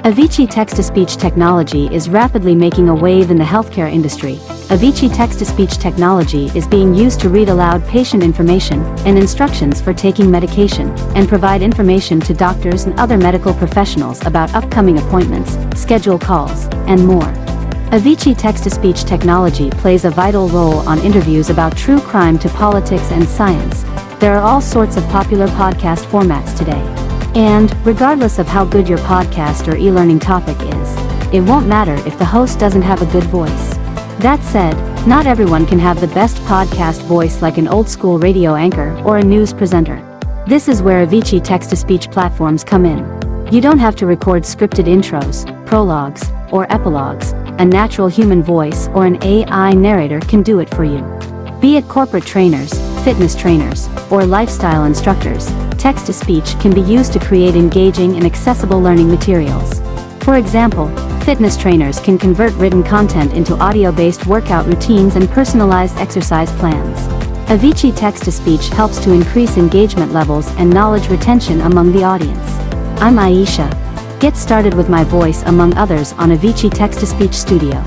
Avicii text-to-speech technology is rapidly making a wave in the healthcare industry. Avicii text-to-speech technology is being used to read aloud patient information and instructions for taking medication, and provide information to doctors and other medical professionals about upcoming appointments, schedule calls, and more. Avicii text-to-speech technology plays a vital role on interviews about true crime to politics and science. There are all sorts of popular podcast formats today. And, regardless of how good your podcast or e-learning topic is, it won't matter if the host doesn't have a good voice. That said, not everyone can have the best podcast voice like an old-school radio anchor or a news presenter. This is where Avicii text-to-speech platforms come in. You don't have to record scripted intros, prologues, or epilogues. A natural human voice or an AI narrator can do it for you. Be it corporate trainers, fitness trainers, or lifestyle instructors, text-to-speech can be used to create engaging and accessible learning materials. For example, fitness trainers can convert written content into audio-based workout routines and personalized exercise plans. Avicii text-to-speech helps to increase engagement levels and knowledge retention among the audience. I'm Aisha. Get started with my voice among others on Avicii Text-to-Speech Studio.